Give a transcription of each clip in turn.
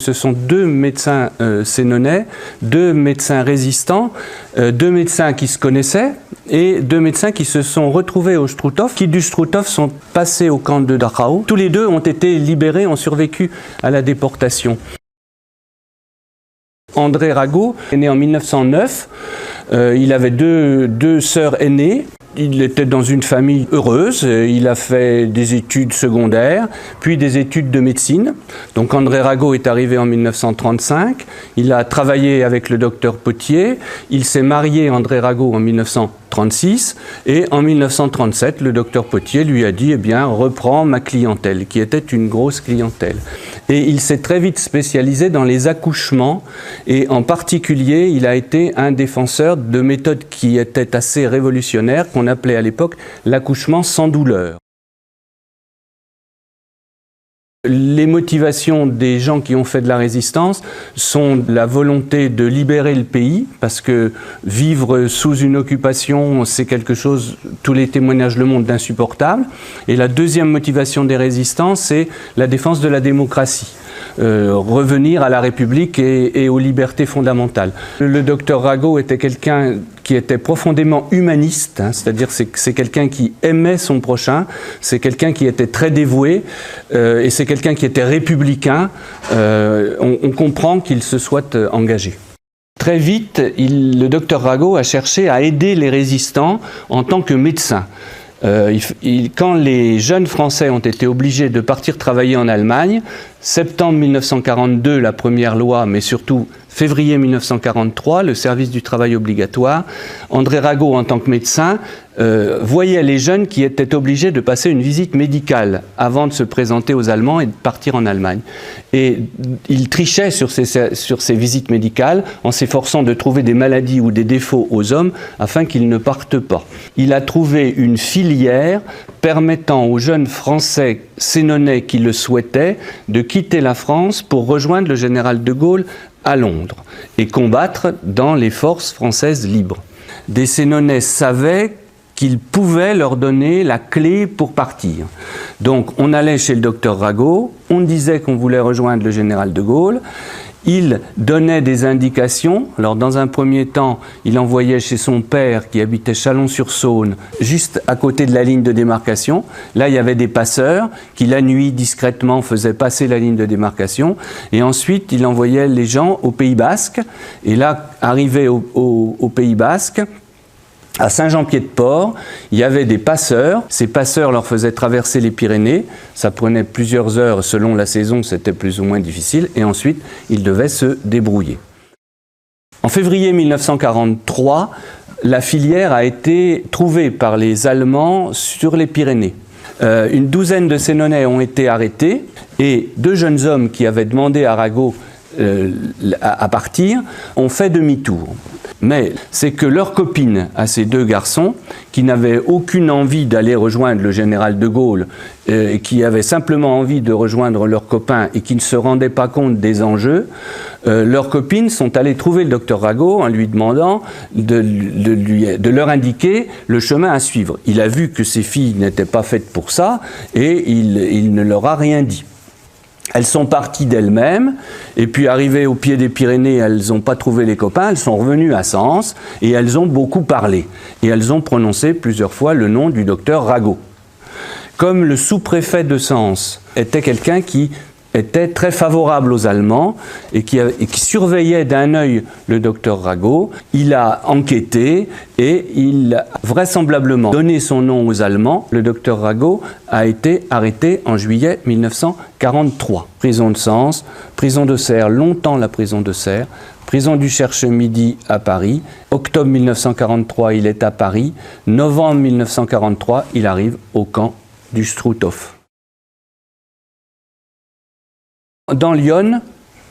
Ce sont deux médecins sénonais, deux médecins résistants, deux médecins qui se connaissaient et deux médecins qui se sont retrouvés au Struthof, qui du Struthof sont passés au camp de Dachau. Tous les deux ont été libérés, ont survécu à la déportation. André Rago est né en 1909, il avait deux sœurs aînées. Il était dans une famille heureuse, il a fait des études secondaires, puis des études de médecine. Donc André Rago est arrivé en 1935, il a travaillé avec le docteur Potier, il s'est marié André Rago en 1936 et en 1937 le docteur Potier lui a dit « Eh bien, reprends ma clientèle », qui était une grosse clientèle. Et il s'est très vite spécialisé dans les accouchements et en particulier il a été un défenseur de méthodes qui étaient assez révolutionnaires, qu'on appelait à l'époque l'accouchement sans douleur. Les motivations des gens qui ont fait de la résistance sont la volonté de libérer le pays, parce que vivre sous une occupation, c'est quelque chose, tous les témoignages le montrent, d'insupportable. Et la deuxième motivation des résistants, c'est la défense de la démocratie. Revenir à la République et aux libertés fondamentales. Le docteur Rago était quelqu'un qui était profondément humaniste, hein, c'est-à-dire c'est quelqu'un qui aimait son prochain, c'est quelqu'un qui était très dévoué et c'est quelqu'un qui était républicain. On comprend qu'il se soit engagé. Très vite, le docteur Rago a cherché à aider les résistants en tant que médecin. Quand les jeunes Français ont été obligés de partir travailler en Allemagne, septembre 1942, la première loi, mais surtout février 1943, le service du travail obligatoire, André Rago, en tant que médecin, voyait les jeunes qui étaient obligés de passer une visite médicale avant de se présenter aux Allemands et de partir en Allemagne. Et il trichait sur ces visites médicales en s'efforçant de trouver des maladies ou des défauts aux hommes afin qu'ils ne partent pas. Il a trouvé une filière permettant aux jeunes Français sénonais qui le souhaitaient de quitter la France pour rejoindre le général de Gaulle à Londres et combattre dans les forces françaises libres. Des Sénonais savaient qu'il pouvait leur donner la clé pour partir. Donc on allait chez le docteur Rago, on disait qu'on voulait rejoindre le général de Gaulle, il donnait des indications. Alors dans un premier temps, il envoyait chez son père qui habitait Chalon-sur-Saône, juste à côté de la ligne de démarcation. Là, il y avait des passeurs qui la nuit discrètement faisaient passer la ligne de démarcation. Et ensuite, il envoyait les gens au Pays Basque. Et là, arrivé au Pays Basque, à Saint-Jean-Pied-de-Port, il y avait des passeurs. Ces passeurs leur faisaient traverser les Pyrénées. Ça prenait plusieurs heures selon la saison, c'était plus ou moins difficile. Et ensuite, ils devaient se débrouiller. En février 1943, la filière a été trouvée par les Allemands sur les Pyrénées. Une douzaine de Sénonais ont été arrêtés et deux jeunes hommes qui avaient demandé à Rago à partir ont fait demi-tour. Mais c'est que leur copine à ces deux garçons, qui n'avaient aucune envie d'aller rejoindre le général de Gaulle, qui avaient simplement envie de rejoindre leurs copains et qui ne se rendaient pas compte des enjeux, leurs copines sont allées trouver le docteur Rago en lui demandant de leur indiquer le chemin à suivre. Il a vu que ces filles n'étaient pas faites pour ça et il ne leur a rien dit. Elles sont parties d'elles-mêmes, et puis arrivées au pied des Pyrénées, elles n'ont pas trouvé les copains, elles sont revenues à Sens, et elles ont beaucoup parlé. Et elles ont prononcé plusieurs fois le nom du docteur Rago. Comme le sous-préfet de Sens était quelqu'un qui était très favorable aux Allemands et qui surveillait d'un œil le docteur Rago, il a enquêté et il a vraisemblablement donné son nom aux Allemands. Le docteur Rago a été arrêté en juillet 1943. Prison de Sens, prison d'Auxerre, longtemps la prison d'Auxerre, prison du Cherche-Midi à Paris. Octobre 1943, il est à Paris. Novembre 1943, il arrive au camp du Struthof. Dans l'Yonne,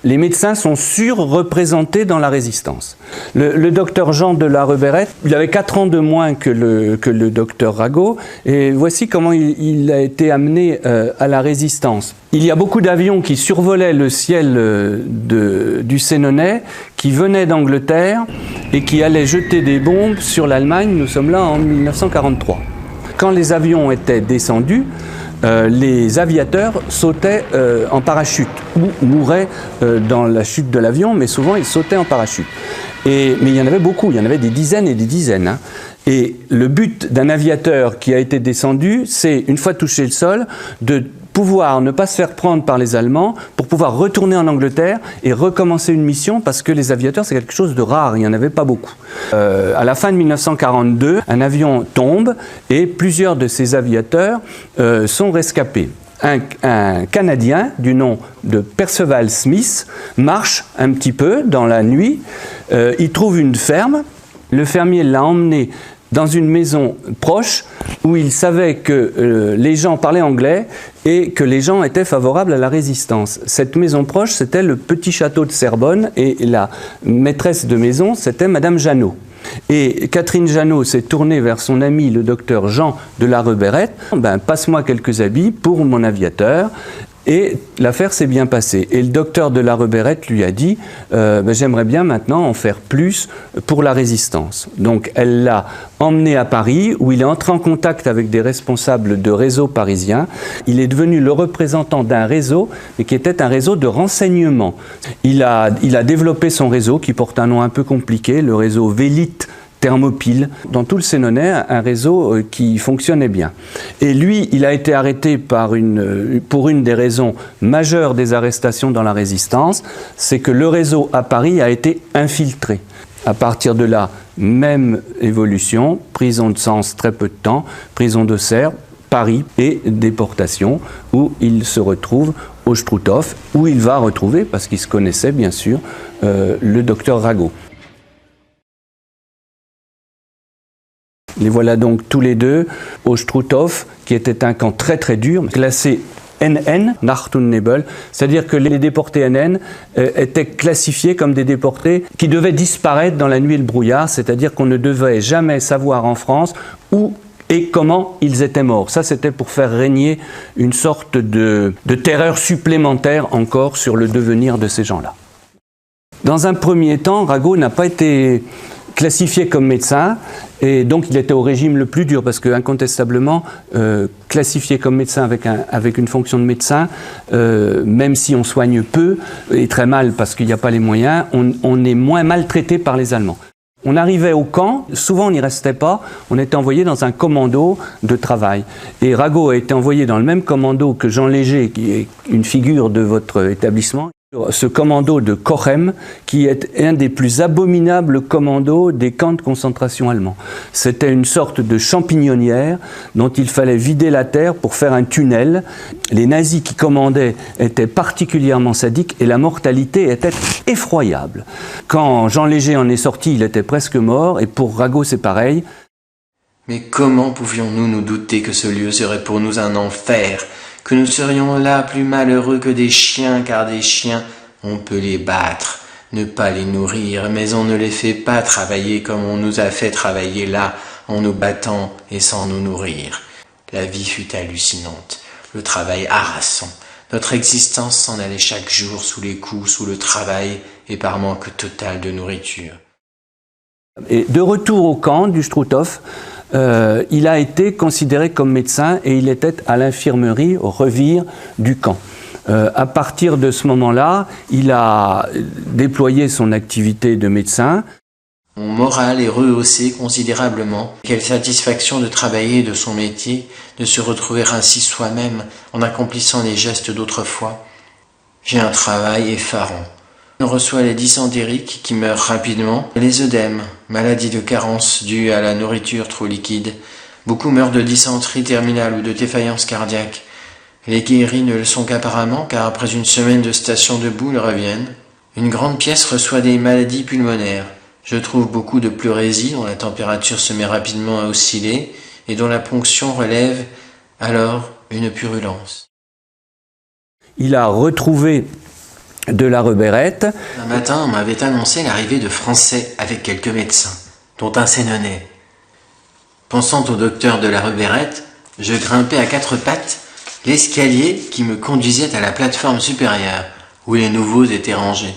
les médecins sont surreprésentés dans la résistance. Le docteur Jean de la Reberette, il avait 4 ans de moins que le docteur Rago, et voici comment il a été amené à la résistance. Il y a beaucoup d'avions qui survolaient le ciel du Sénonais, qui venaient d'Angleterre et qui allaient jeter des bombes sur l'Allemagne. Nous sommes là en 1943. Quand les avions étaient descendus, les aviateurs sautaient en parachute ou mouraient dans la chute de l'avion, mais souvent ils sautaient en parachute. Mais il y en avait beaucoup, il y en avait des dizaines et des dizaines. Hein. Et le but d'un aviateur qui a été descendu, c'est, une fois touché le sol, de pouvoir ne pas se faire prendre par les Allemands pour pouvoir retourner en Angleterre et recommencer une mission, parce que les aviateurs, c'est quelque chose de rare, il n'y en avait pas beaucoup. À la fin de 1942, un avion tombe et plusieurs de ces aviateurs sont rescapés. Un Canadien du nom de Perceval Smith marche un petit peu dans la nuit, il trouve une ferme, le fermier l'a emmené dans une maison proche où il savait que les gens parlaient anglais et que les gens étaient favorables à la résistance. Cette maison proche, c'était le petit château de Cerbonne et la maîtresse de maison, c'était Madame Janot. Et Catherine Janot s'est tournée vers son ami le docteur Jean de la Reberette. Passe-moi quelques habits pour mon aviateur. Et l'affaire s'est bien passée. Et le docteur de la Reberette lui a dit j'aimerais bien maintenant en faire plus pour la résistance. Donc elle l'a emmené à Paris, où il est entré en contact avec des responsables de réseaux parisiens. Il est devenu le représentant d'un réseau, mais qui était un réseau de renseignement. Il a développé son réseau, qui porte un nom un peu compliqué, le réseau Vélite Thermopyle, dans tout le Sénonais, un réseau qui fonctionnait bien. Et lui, il a été arrêté pour une des raisons majeures des arrestations dans la résistance, c'est que le réseau à Paris a été infiltré. À partir de là, même évolution, prison de Sens très peu de temps, prison d'Auxerre, Paris et déportation, où il se retrouve au Struthof, où il va retrouver, parce qu'il se connaissait bien sûr, le docteur Rago. Les voilà donc tous les deux au Struthof, qui était un camp très très dur, classé NN, Nacht und Nebel, c'est-à-dire que les déportés NN étaient classifiés comme des déportés qui devaient disparaître dans la nuit et le brouillard, c'est-à-dire qu'on ne devait jamais savoir en France où et comment ils étaient morts. Ça, c'était pour faire régner une sorte de terreur supplémentaire encore sur le devenir de ces gens-là. Dans un premier temps, Rago n'a pas été classifié comme médecin, et donc il était au régime le plus dur, parce que incontestablement, classifié comme médecin avec une fonction de médecin, même si on soigne peu, et très mal parce qu'il n'y a pas les moyens, on est moins maltraité par les Allemands. On arrivait au camp, souvent on n'y restait pas, on était envoyé dans un commando de travail. Et Rago a été envoyé dans le même commando que Jean Léger, qui est une figure de votre établissement. Ce commando de Cochem, qui est un des plus abominables commandos des camps de concentration allemands. C'était une sorte de champignonnière dont il fallait vider la terre pour faire un tunnel. Les nazis qui commandaient étaient particulièrement sadiques et la mortalité était effroyable. Quand Jean Léger en est sorti, il était presque mort, et pour Rago c'est pareil. Mais comment pouvions-nous nous douter que ce lieu serait pour nous un enfer ? Que nous serions là plus malheureux que des chiens, car des chiens, on peut les battre, ne pas les nourrir, mais on ne les fait pas travailler comme on nous a fait travailler là, en nous battant et sans nous nourrir. La vie fut hallucinante, le travail harassant. Notre existence s'en allait chaque jour sous les coups, sous le travail et par manque total de nourriture. Et de retour au camp du Struthof, il a été considéré comme médecin et il était à l'infirmerie, au revire du camp. À partir de ce moment-là, il a déployé son activité de médecin. Mon moral est rehaussé considérablement. Quelle satisfaction de travailler de son métier, de se retrouver ainsi soi-même en accomplissant les gestes d'autrefois. J'ai un travail effarant. On reçoit les dysentériques qui meurent rapidement, les œdèmes, maladie de carence due à la nourriture trop liquide. Beaucoup meurent de dysenterie terminale ou de défaillance cardiaque. Les guéris ne le sont qu'apparemment, car après une semaine de station debout, ils reviennent. Une grande pièce reçoit des maladies pulmonaires. Je trouve beaucoup de pleurésie dont la température se met rapidement à osciller et dont la ponction relève alors une purulence. Il a retrouvé de la Reberette. Un matin, on m'avait annoncé l'arrivée de Français avec quelques médecins, dont un Sénonais. Pensant au docteur de la Reberette, je grimpais à quatre pattes l'escalier qui me conduisait à la plateforme supérieure, où les nouveaux étaient rangés.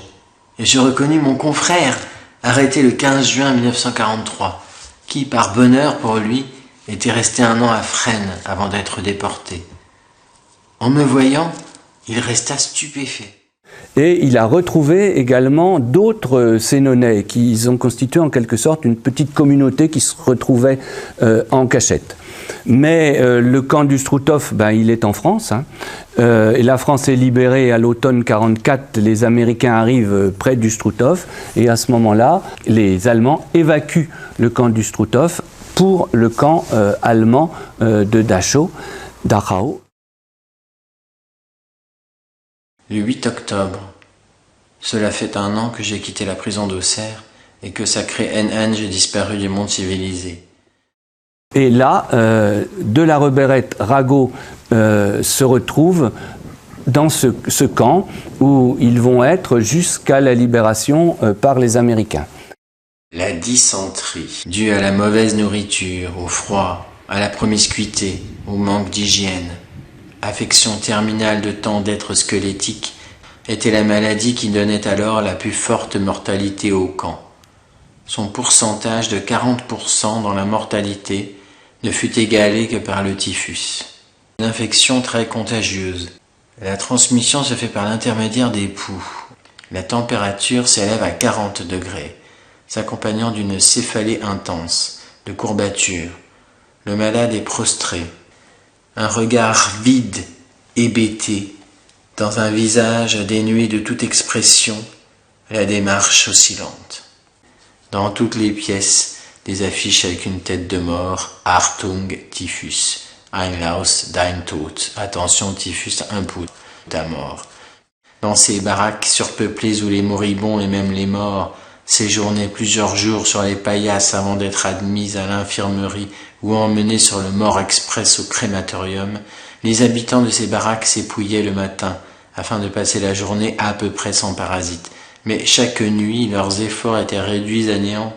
Et je reconnus mon confrère, arrêté le 15 juin 1943, qui, par bonheur pour lui, était resté un an à Fresnes avant d'être déporté. En me voyant, il resta stupéfait. Et il a retrouvé également d'autres Sénonais qui ont constitué en quelque sorte une petite communauté qui se retrouvait en cachette. Mais le camp du Struthof, il est en France. Et la France est libérée à l'automne 1944. Les Américains arrivent près du Struthof. Et à ce moment-là, les Allemands évacuent le camp du Struthof pour le camp allemand de Dachau. Le 8 octobre, cela fait 1 an que j'ai quitté la prison d'Auxerre et que sacré NN, j'ai disparu du monde civilisé. Et là, de la Reberette, Rago se retrouve dans ce camp où ils vont être jusqu'à la libération par les Américains. La dysenterie, due à la mauvaise nourriture, au froid, à la promiscuité, au manque d'hygiène, affection terminale de tant d'êtres squelettiques, était la maladie qui donnait alors la plus forte mortalité au camp. Son pourcentage de 40% dans la mortalité ne fut égalé que par le typhus. Une infection très contagieuse. La transmission se fait par l'intermédiaire des poux. La température s'élève à 40 degrés, s'accompagnant d'une céphalée intense, de courbatures. Le malade est prostré. Un regard vide, hébété, dans un visage dénué de toute expression, la démarche oscillante. Dans toutes les pièces, des affiches avec une tête de mort, Achtung, typhus, Einlaus, dein Tod, attention typhus, input, ta mort. Dans ces baraques surpeuplées où les moribonds et même les morts séjournaient plusieurs jours sur les paillasses avant d'être admis à l'infirmerie ou emmenés sur le mort express au crématorium, les habitants de ces baraques s'épouillaient le matin afin de passer la journée à peu près sans parasites. Mais chaque nuit, leurs efforts étaient réduits à néant.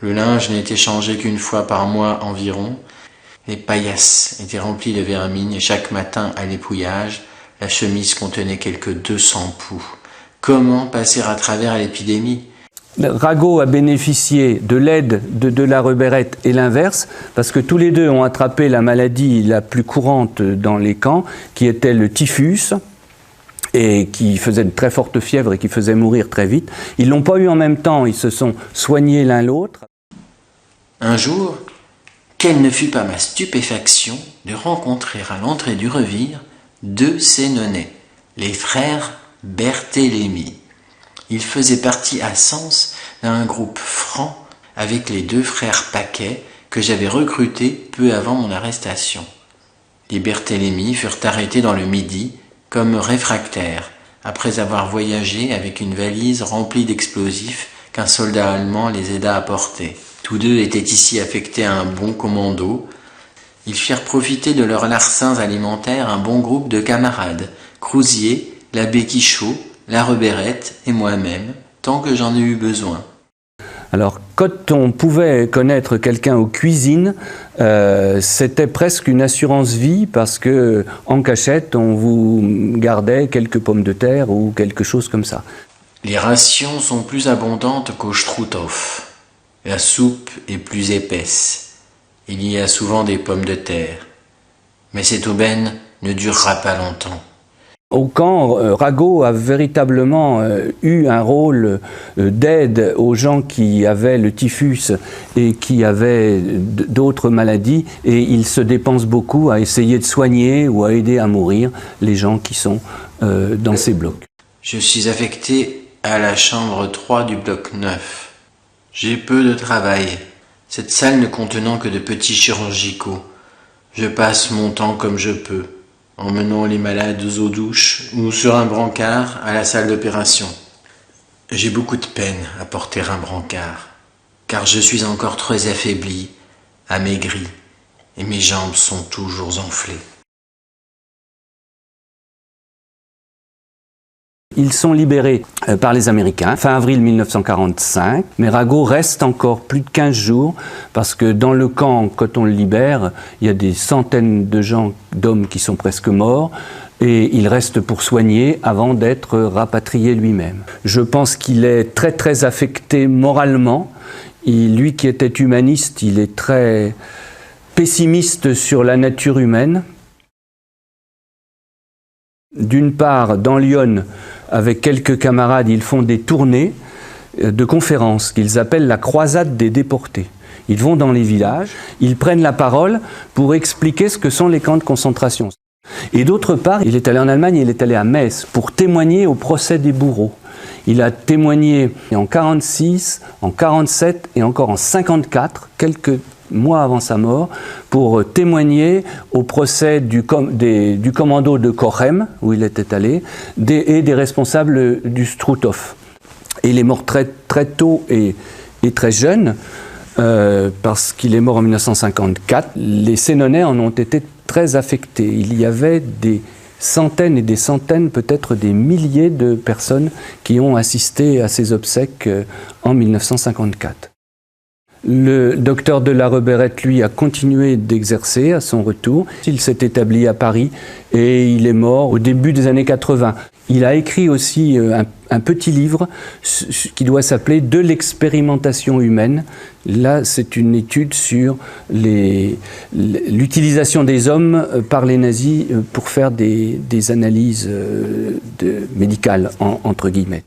Le linge n'était changé qu'une fois par mois environ. Les paillasses étaient remplies de vermine et chaque matin à l'épouillage, la chemise contenait quelques 200 poux. Comment passer à travers l'épidémie ? Rago a bénéficié de l'aide de la Reberette et l'inverse, parce que tous les deux ont attrapé la maladie la plus courante dans les camps, qui était le typhus, et qui faisait de très fortes fièvres et qui faisait mourir très vite. Ils ne l'ont pas eu en même temps, ils se sont soignés l'un l'autre. Un jour, quelle ne fut pas ma stupéfaction de rencontrer à l'entrée du revire 2 Sénonais, les frères Berthélemy. Ils faisaient partie à Sens d'un groupe franc avec les 2 frères Paquet que j'avais recrutés peu avant mon arrestation. Les Berthélemy furent arrêtés dans le Midi comme réfractaires, après avoir voyagé avec une valise remplie d'explosifs qu'un soldat allemand les aida à porter. Tous 2 étaient ici affectés à un bon commando. Ils firent profiter de leurs larcins alimentaires un bon groupe de camarades, Crousier, l'abbé Quichot, la Reberette et moi-même, tant que j'en ai eu besoin. Alors, quand on pouvait connaître quelqu'un aux cuisines, c'était presque une assurance vie parce que en cachette, on vous gardait quelques pommes de terre ou quelque chose comme ça. Les rations sont plus abondantes qu'au Struthof. La soupe est plus épaisse. Il y a souvent des pommes de terre. Mais cette aubaine ne durera pas longtemps. Au camp, Rago a véritablement eu un rôle d'aide aux gens qui avaient le typhus et qui avaient d'autres maladies, et il se dépense beaucoup à essayer de soigner ou à aider à mourir les gens qui sont dans ces blocs. Je suis affecté à la chambre 3 du bloc 9. J'ai peu de travail, cette salle ne contenant que de petits chirurgicaux. Je passe mon temps comme je peux, emmenant les malades aux douches ou sur un brancard à la salle d'opération. J'ai beaucoup de peine à porter un brancard, car je suis encore très affaibli, amaigri, et mes jambes sont toujours enflées. Ils sont libérés par les Américains fin avril 1945, mais Rago reste encore plus de 15 jours parce que dans le camp, quand on le libère, il y a des centaines de gens, d'hommes qui sont presque morts, et il reste pour soigner avant d'être rapatrié lui-même. Je pense qu'il est très très affecté moralement. Lui qui était humaniste, il est très pessimiste sur la nature humaine. D'une part, dans Lyon, avec quelques camarades, ils font des tournées de conférences qu'ils appellent la croisade des déportés. Ils vont dans les villages, ils prennent la parole pour expliquer ce que sont les camps de concentration. Et d'autre part, il est allé en Allemagne, il est allé à Metz pour témoigner au procès des bourreaux. Il a témoigné en 1946, en 1947 et encore en 1954, quelques mois avant sa mort, pour témoigner au procès du commando de Cochem, où il était allé, et des responsables du Struthof. Et il est mort très tôt et très jeune, parce qu'il est mort en 1954. Les Sénonais en ont été très affectés. Il y avait des centaines et des centaines, peut-être des milliers de personnes qui ont assisté à ses obsèques en 1954. Le docteur de la Reberette, lui, a continué d'exercer à son retour. Il s'est établi à Paris et il est mort au début des années 80. Il a écrit aussi un petit livre qui doit s'appeler « De l'expérimentation humaine ». Là, c'est une étude sur l'utilisation des hommes par les nazis pour faire des analyses médicales, entre guillemets.